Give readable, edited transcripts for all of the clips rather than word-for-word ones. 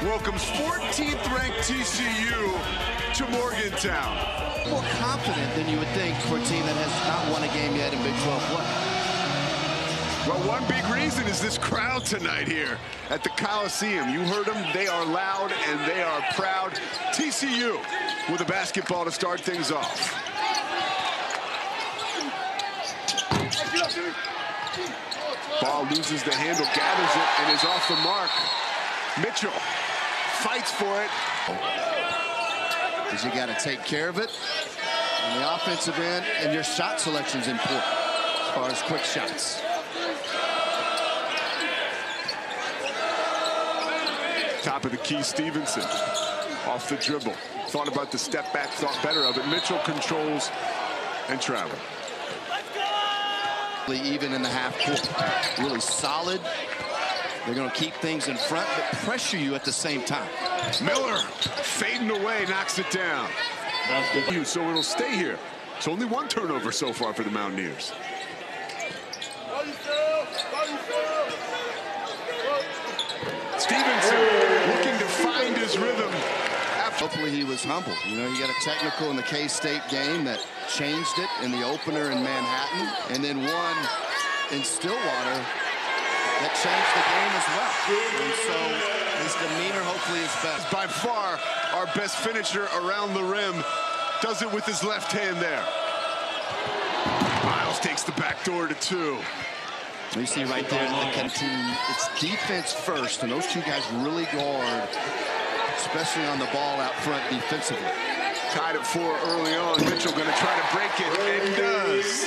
welcomes 14th ranked TCU to Morgantown. More confident than you would think for a team that has not won a game yet in Big 12 play. Well, one big reason is this crowd tonight here at the Coliseum. You heard them. They are loud and they are proud. TCU with a basketball to start things off. Ball loses the handle, gathers it, and is off the mark. Mitchell fights for it. Because you got to take care of it on the offensive end, and your shot selection is important as far as quick shots. Top of the key, Stevenson off the dribble. Thought about the step back, thought better of it. Mitchell controls and travel. Even in the half court, really solid. They're going to keep things in front, but pressure you at the same time. Miller fading away, knocks it down. So it'll stay here. It's only one turnover so far for the Mountaineers. Stevenson looking to find his rhythm. Hopefully he was humble. You know, he got a technical in the K-State game that changed it in the opener in Manhattan, and then one in Stillwater that changed the game as well. And so his demeanor hopefully is best. By far our best finisher around the rim. Does it with his left hand there. Miles takes the back door to two. You see right there, it's defense first, and those two guys really guard, especially on the ball out front defensively. Tied at 4 early on. Mitchell going to try to break it, and does.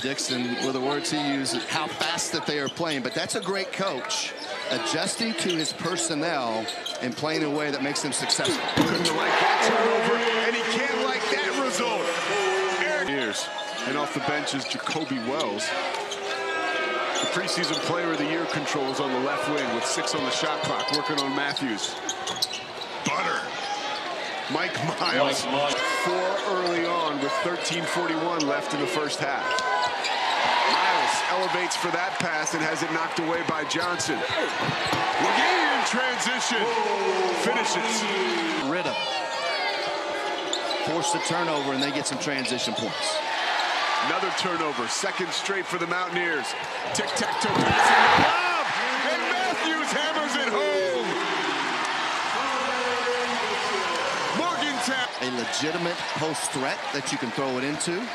Dixon, with the words he uses, how fast that they are playing, but that's a great coach, adjusting to his personnel and playing in a way that makes them successful. Couldn't like that turnover, and he can't like that result. Years, and off the bench is Jacoby Wells. The preseason player of the year controls on the left wing with 6 on the shot clock, working on Matthews. Butter. Mike Miles, 4 early on with 13:41 left in the first half. Miles elevates for that pass and has it knocked away by Johnson. McGee in transition. Finishes. Rhythm. Force the turnover, and they get some transition points. Another turnover, second straight for the Mountaineers. Tic-tac-toe passing the lob, and Matthews hammers it home. Morgantown. A legitimate post threat that you can throw it into.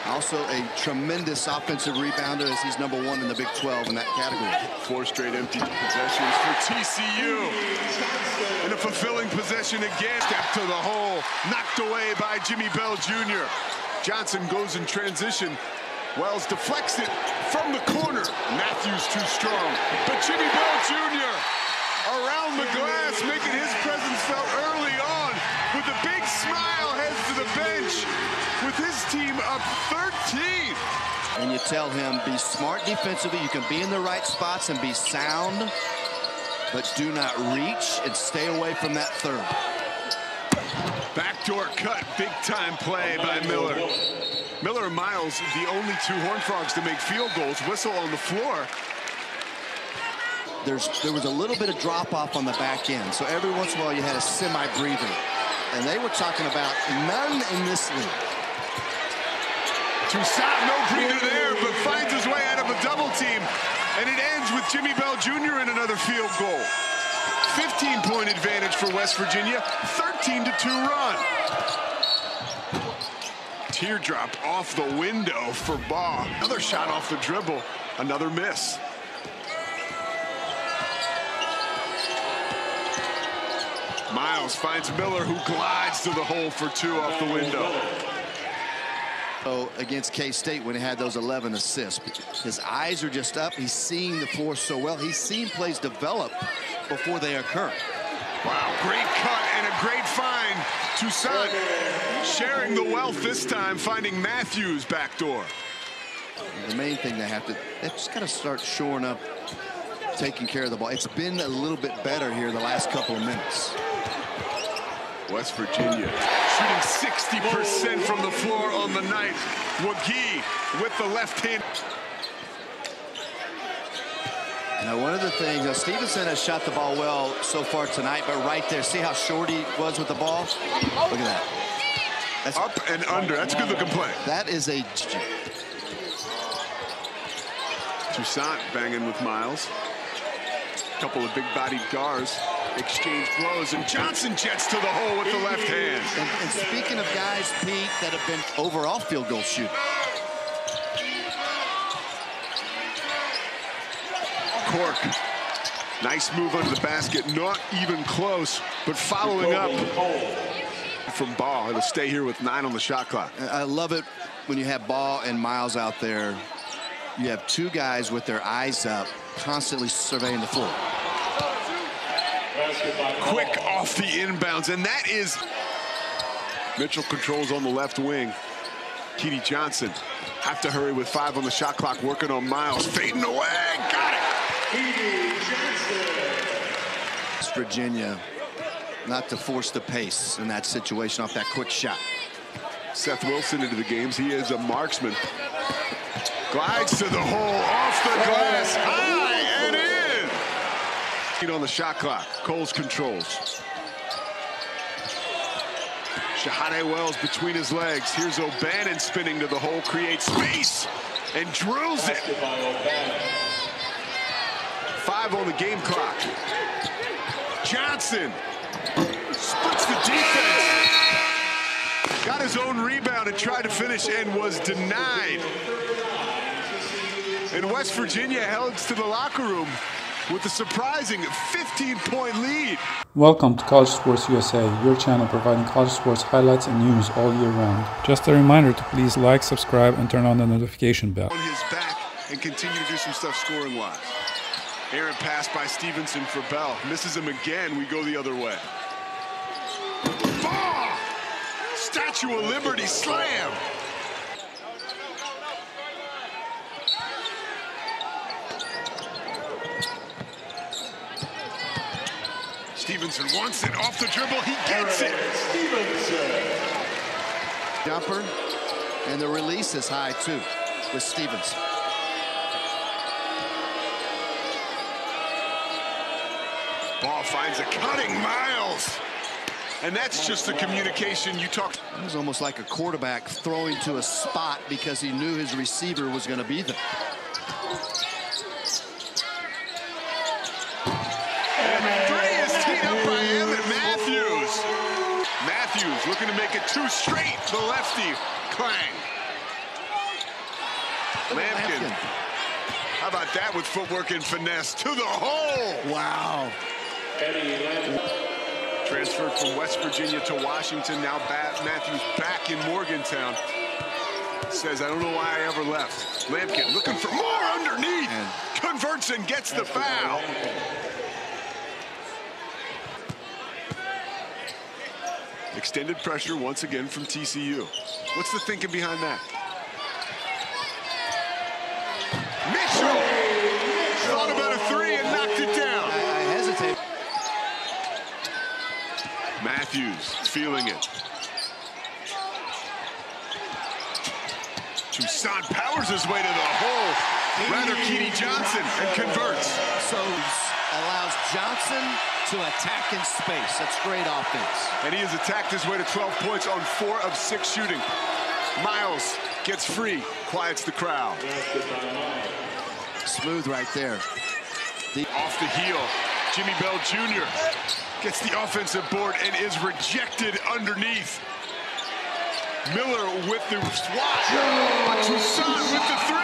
Also a tremendous offensive rebounder, as he's #1 in the Big 12 in that category. 4 straight empty possessions for TCU. And a fulfilling possession again. Step to the hole, knocked away by Jimmy Bell Jr. Johnson goes in transition. Wells deflects it from the corner. Matthews too strong. But Jimmy Bell Jr. around the glass, making his presence felt early on. With a big smile, heads to the bench with his team up 13. And you tell him, be smart defensively. You can be in the right spots and be sound, but do not reach and stay away from that third. Backdoor cut, big time play by Miller. Miller and Miles, the only 2 Horned Frogs to make field goals. Whistle on the floor. There was a little bit of drop off on the back end, so every once in a while you had a semi-breather. And they were talking about none in this league. Toussaint, no breather there, but finds his way out of a double team. And it ends with Jimmy Bell Jr. in another field goal. 15-point advantage for West Virginia, 13-2 run. Teardrop off the window for Baugh. Another shot off the dribble, another miss. Miles finds Miller, who glides to the hole for 2 off the window. So against K-State when he had those 11 assists, his eyes are just up. He's seeing the floor so well. He's seen plays develop before they occur. Wow, great cut and a great find. Toussaint sharing the wealth this time, finding Matthews backdoor. The main thing they just got to start shoring up, taking care of the ball. It's been a little bit better here the last couple of minutes. West Virginia shooting 60% from the floor on the night. McGee with the left hand. Now, one of the things, Stevenson has shot the ball well so far tonight, but right there, see how short he was with the ball? Look at that. That's up and under. That's a good-looking play. That is a... Toussaint banging with Miles. A couple of big-bodied guards exchange blows, and Johnson jets to the hole with the left hand. And speaking of guys, Pete, that have been overall field goal shooting. Cork. Nice move under the basket. Not even close, but following up from Ball. It'll stay here with 9 on the shot clock. I love it when you have Ball and Miles out there. You have two guys with their eyes up, constantly surveying the floor. Quick off the inbounds, and that is... Mitchell controls on the left wing. Keedy Johnson have to hurry with 5 on the shot clock, working on Miles. Fading away, got it! It's Virginia not to force the pace in that situation off that quick shot. Seth Wilson into the games. He is a marksman. Glides to the hole, off the glass, high and in. On the shot clock, Coles controls. Shahade Wells between his legs. Here's O'Bannon spinning to the hole, creates space and drills it. 5 on the game clock. Johnson splits the defense. Got his own rebound and tried to finish and was denied. And West Virginia heads to the locker room with a surprising 15-point lead. Welcome to College Sports USA, your channel providing college sports highlights and news all year round. Just a reminder to please like, subscribe, and turn on the notification bell. On his back and continue to do some stuff scoring-wise. Aaron pass by Stevenson for Bell. Misses him again. We go the other way. Ball! Statue of Liberty slam! Stevenson wants it off the dribble. He gets it. Stevenson. Jumper, and the release is high too with Stevenson. Ball finds a cutting Miles. And that's just the communication you talked. It was almost like a quarterback throwing to a spot because he knew his receiver was going to be there. Matthews looking to make it 2 straight. The lefty, clang. Lampkin. How about that with footwork and finesse to the hole? Wow. Transferred from West Virginia to Washington. Now Matthews back in Morgantown. Says, I don't know why I ever left. Lampkin looking for more underneath. Converts and gets the foul. Extended pressure once again from TCU. What's the thinking behind that? Mitchell thought about a 3 and knocked it down. I hesitate. Matthews feeling it. Toussaint powers his way to the hole. Rather, Keedy Johnson and converts. So allows Johnson to attack in space. That's great offense. And he has attacked his way to 12 points on 4 of 6 shooting. Miles gets free, quiets the crowd. Smooth right there. Off the heel, Jimmy Bell Jr. gets the offensive board and is rejected underneath. Miller with the swat. Toussaint with the 3.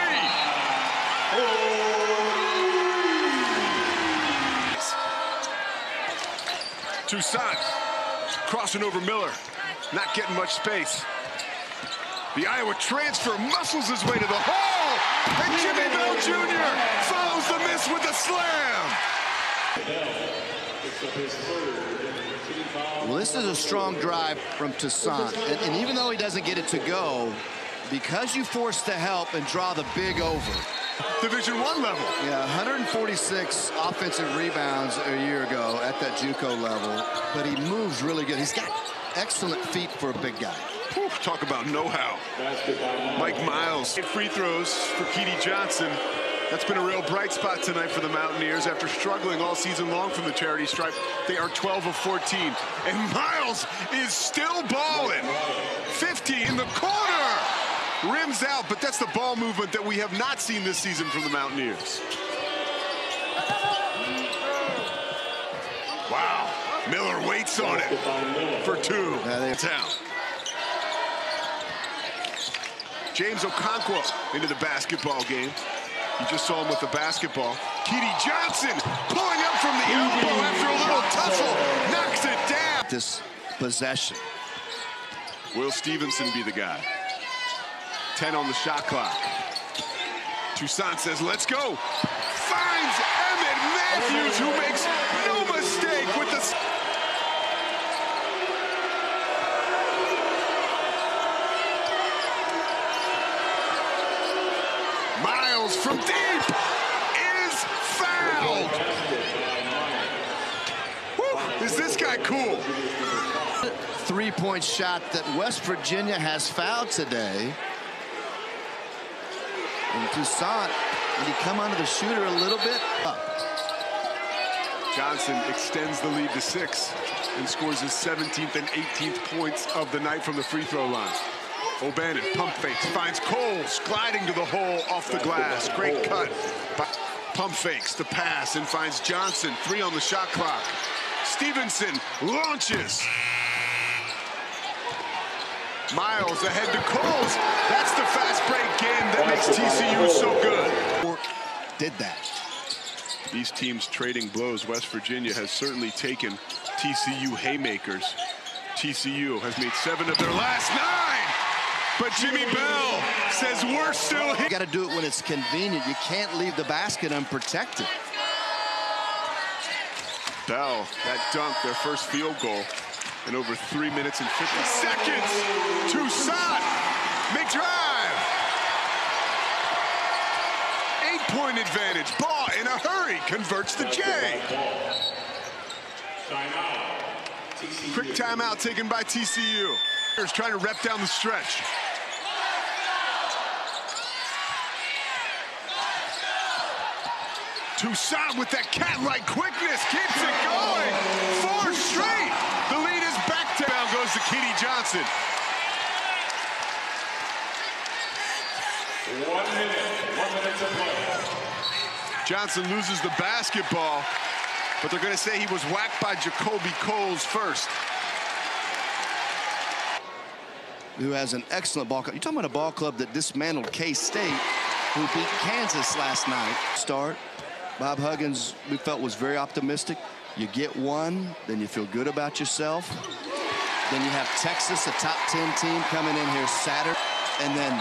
Toussaint crossing over Miller, not getting much space. The Iowa transfer muscles his way to the hole, and Jimmy Bell Jr. follows the miss with a slam. Well, this is a strong drive from Toussaint, and even though he doesn't get it to go, because you force the help and draw the big over. Division I level. Yeah, 146 offensive rebounds a year ago at that JUCO level, but he moves really good. He's got excellent feet for a big guy. Whew, talk about know-how. Mike Miles. Free throws for Keedy Johnson. That's been a real bright spot tonight for the Mountaineers. After struggling all season long from the charity stripe, they are 12 of 14. And Miles is still balling. 50 in the corner. Rims out, but that's the ball movement that we have not seen this season from the Mountaineers. Wow. Miller waits on it for two. Down. James Okonkwo into the basketball game. You just saw him with the basketball. Keedy Johnson pulling up from the elbow after a little tussle. Knocks it down. This possession. Will Stevenson be the guy? 10 on the shot clock. Toussaint says, let's go. Finds Emmett Matthews, who makes no mistake with the... Miles from deep is fouled. Woo, is this guy cool? Three-point shot that West Virginia has fouled today. And Toussaint, did he come under the shooter a little bit? Johnson extends the lead to 6 and scores his 17th and 18th points of the night from the free throw line. O'Bannon pump fakes, finds Coles gliding to the hole off the glass. Great cut. Pump fakes the pass and finds Johnson. 3 on the shot clock. Stevenson launches. Miles ahead to Coles. That's the fast break game that makes TCU so good. Did that. These teams trading blows. West Virginia has certainly taken TCU haymakers. TCU has made 7 of their last 9. But Jimmy Bell says we're still here. You got to do it when it's convenient. You can't leave the basket unprotected. Bell, that dunk, their first field goal in over 3 minutes and 50 seconds. Toussaint, make drive. 8-point advantage. Ball in a hurry, converts the J. Quick timeout taken by TCU. Trying to rep down the stretch. Toussaint with that cat-like quickness keeps it going. 4 straight. The lead is back to down goes to Keedy Johnson. 1 minute to play. Johnson loses the basketball, but they're going to say he was whacked by Jacoby Coles first. Who has an excellent ball club. You're talking about a ball club that dismantled K-State, who beat Kansas last night. Start. Bob Huggins, we felt, was very optimistic. You get one, then you feel good about yourself. Then you have Texas, a top 10 team, coming in here Saturday. And then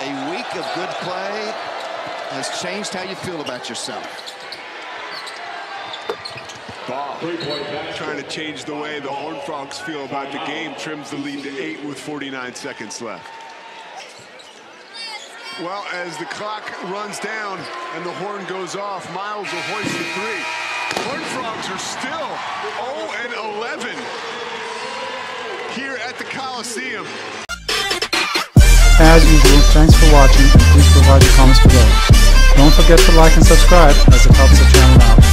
a week of good play has changed how you feel about yourself. Ball trying to change the way the Horned Frogs feel about the game. Trims the lead to 8 with 49 seconds left. Well, as the clock runs down and the horn goes off, Miles will hoist the 3. Horned Frogs are still 0-11 here at the Coliseum. As usual, thanks for watching, and please provide your comments below. Don't forget to like and subscribe, as it helps the channel out.